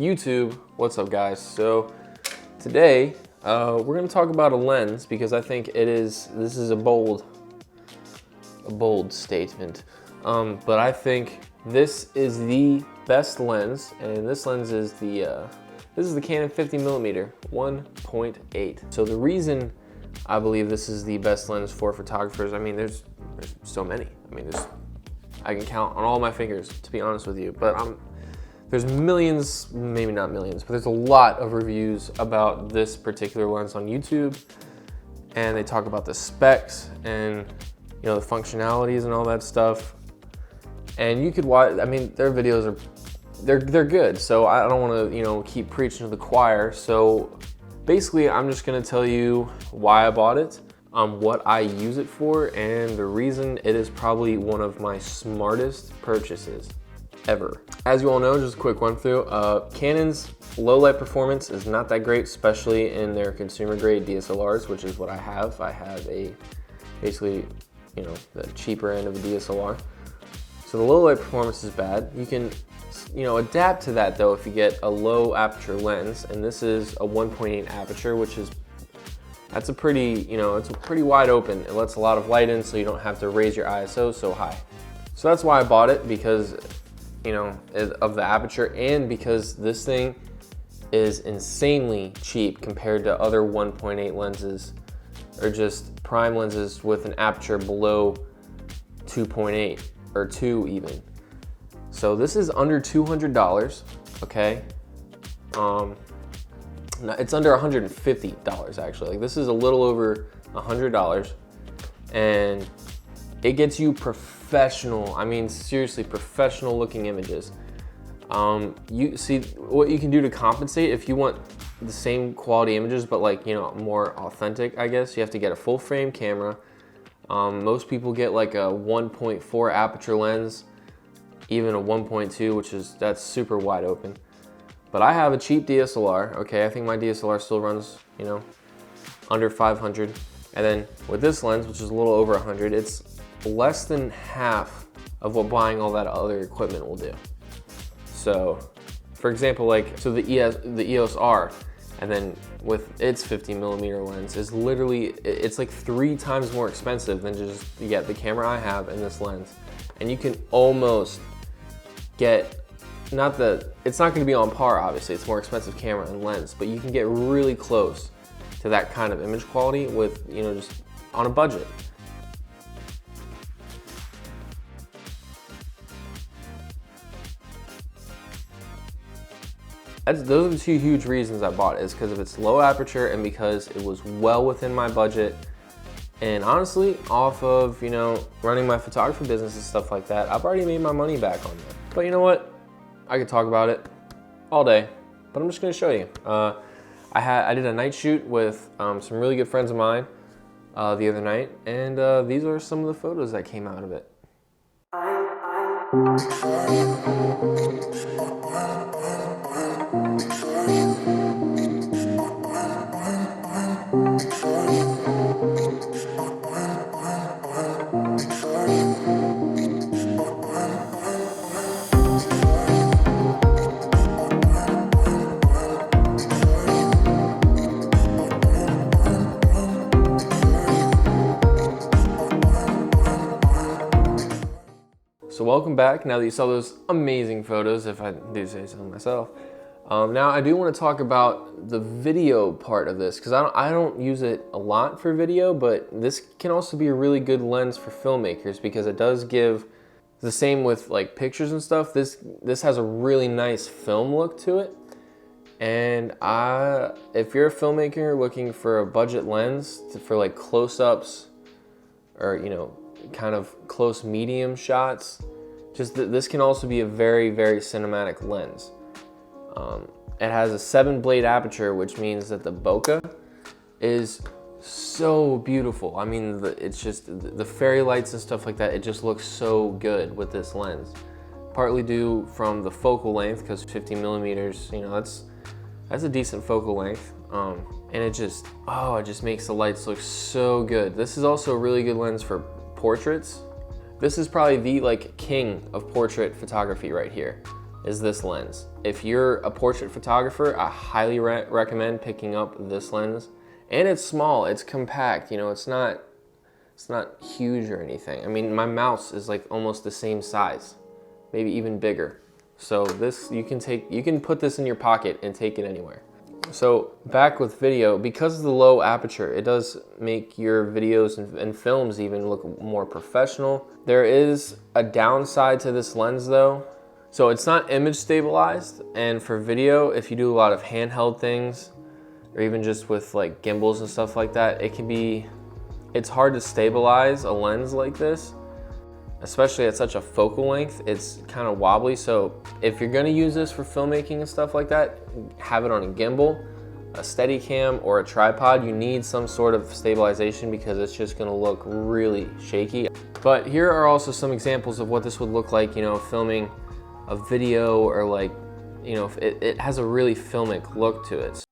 YouTube, what's up guys? So today we're going to talk about a lens because I think this is a bold statement, but I think this is the best lens, and this lens is the Canon 50mm 1.8. So the reason I believe this is the best lens for photographers, I mean there's so many. I mean I can count on all my fingers, to be honest with you, but there's millions, maybe not millions, but there's a lot of reviews about this particular lens on YouTube, and they talk about the specs and the functionalities and all that stuff. And you could watch, I mean, their videos are, they're good. So I don't want to, keep preaching to the choir. So basically, I'm just gonna tell you why I bought it, what I use it for, and the reason it is probably one of my smartest purchases ever. As you all know, just a quick run through, Canon's low light performance is not that great, especially in their consumer grade DSLRs, which is what I have. I have basically, the cheaper end of a DSLR. So the low light performance is bad. You can, adapt to that though if you get a low aperture lens, and this is a 1.8 aperture, which is, that's a pretty, it's a pretty wide open. It lets a lot of light in, so you don't have to raise your ISO so high. So that's why I bought it, because of the aperture, and because this thing is insanely cheap compared to other 1.8 lenses, or just prime lenses with an aperture below 2.8 or 2 even. So this is under $200, okay? No, it's under $150 actually. Like, this is a little over $100, and it gets you professional, I mean seriously professional looking images. You see what you can do to compensate if you want the same quality images but like, more authentic, I guess. You have to get a full frame camera. Most people get like a 1.4 aperture lens, even a 1.2, that's super wide open. But I have a cheap DSLR, okay? I think my DSLR still runs, under 500. And then with this lens, which is a little over 100, it's less than half of what buying all that other equipment will do. So, for example, the EOS R, and then with its 50mm lens is literally, it's like 3 times more expensive than just the camera I have and this lens. And you can almost get, it's not going to be on par, obviously, it's more expensive camera and lens, but you can get really close to that kind of image quality with, just on a budget. Those are the 2 huge reasons I bought it, is because of its low aperture and because it was well within my budget. And honestly, off of, running my photography business and stuff like that, I've already made my money back on that. But you know what? I could talk about it all day, but I'm just gonna show you. I did a night shoot with some really good friends of mine the other night, and these are some of the photos that came out of it. So welcome back, now that you saw those amazing photos, if I do say so myself. Now I do want to talk about the video part of this, because I don't use it a lot for video, but this can also be a really good lens for filmmakers, because it does give, the same with like pictures and stuff, this has a really nice film look to it. And if you're a filmmaker looking for a budget lens for like close-ups, or kind of close medium shots, this can also be a very, very cinematic lens. It has a 7-blade aperture, which means that the bokeh is so beautiful. I mean, it's just the fairy lights and stuff like that, it just looks so good with this lens. Partly due from the focal length, because 50mm, that's a decent focal length. And it just makes the lights look so good. This is also a really good lens for portraits. This is probably the king of portrait photography right here. is this lens. If you're a portrait photographer, I highly recommend picking up this lens. And it's small, it's compact, you know, it's not huge or anything. I mean, my mouse is like almost the same size, maybe even bigger. So this, you can put this in your pocket and take it anywhere. So back with video, because of the low aperture, it does make your videos and films even look more professional. There is a downside to this lens though. So it's not image stabilized, and for video, if you do a lot of handheld things, or even just with like gimbals and stuff like that, it's hard to stabilize a lens like this, especially at such a focal length. It's kind of wobbly. So if you're gonna use this for filmmaking and stuff like that, have it on a gimbal, a Steadicam, or a tripod. You need some sort of stabilization because it's just gonna look really shaky. But here are also some examples of what this would look like, you know, filming a video, or like, you know, it has a really filmic look to it.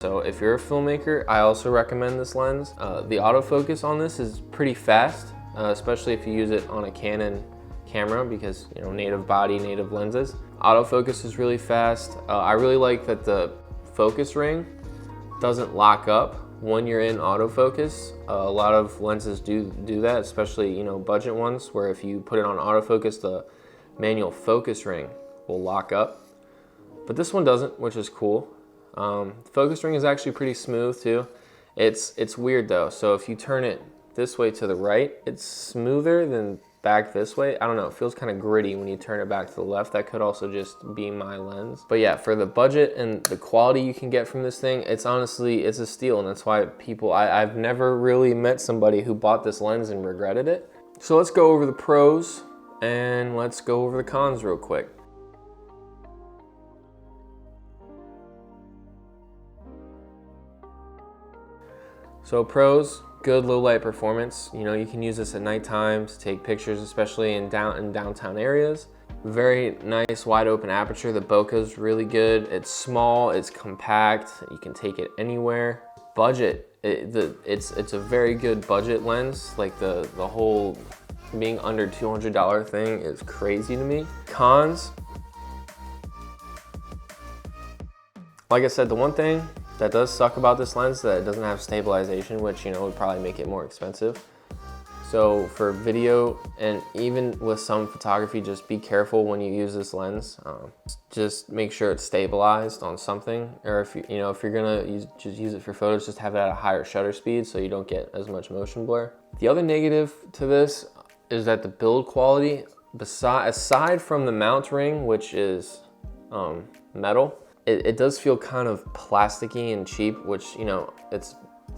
So if you're a filmmaker, I also recommend this lens. The autofocus on this is pretty fast, especially if you use it on a Canon camera, because, you know, native body, native lenses. Autofocus is really fast. I really like that the focus ring doesn't lock up when you're in autofocus. A lot of lenses do that, especially, you know, budget ones, where if you put it on autofocus, the manual focus ring will lock up. But this one doesn't, which is cool. The focus ring is actually pretty smooth too. It's weird though. So if you turn it this way to the right, it's smoother than back this way. I don't know, it feels kind of gritty when you turn it back to the left. That could also just be my lens. But yeah, for the budget and the quality you can get from this thing, it's honestly, it's a steal. And that's why I've never really met somebody who bought this lens and regretted it. So let's go over the pros and let's go over the cons real quick. So pros, good low light performance. You know, you can use this at nighttime to take pictures, especially in downtown areas. Very nice wide open aperture. The bokeh is really good. It's small, it's compact. You can take it anywhere. Budget, it's a very good budget lens. Like the whole being under $200 thing is crazy to me. Cons, like I said, the one thing that does suck about this lens is that it doesn't have stabilization, which, you know, would probably make it more expensive. So for video and even with some photography, just be careful when you use this lens. Just make sure it's stabilized on something, or if you're gonna use it for photos, just have it at a higher shutter speed so you don't get as much motion blur. The other negative to this is that the build quality, aside from the mount ring, which is metal, it does feel kind of plasticky and cheap, which, you know, it's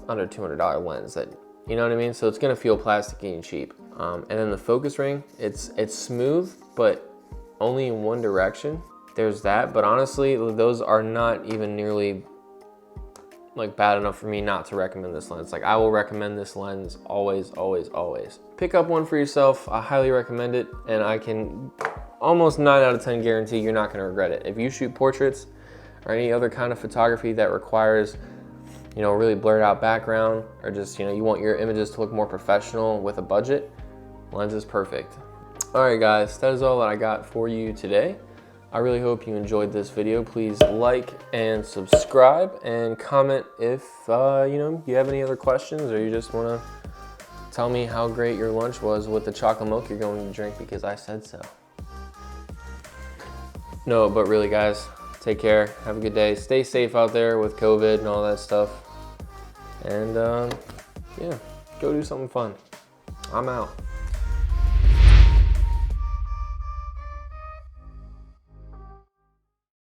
under $200 lens, that, you know what I mean? So it's gonna feel plasticky and cheap. And then the focus ring, it's smooth, but only in one direction. There's that, but honestly, those are not even nearly like bad enough for me not to recommend this lens. Like, I will recommend this lens always, always, always. Pick up one for yourself. I highly recommend it, and I can almost 9 out of 10 guarantee you're not gonna regret it. If you shoot portraits or any other kind of photography that requires, you know, a really blurred out background, or just, you know, you want your images to look more professional with a budget, lens is perfect. All right guys, that is all that I got for you today. I really hope you enjoyed this video. Please like and subscribe and comment if you know, you have any other questions, or you just wanna tell me how great your lunch was with the chocolate milk you're going to drink because I said so. No, but really guys, take care, have a good day. Stay safe out there with COVID and all that stuff. And yeah, go do something fun. I'm out.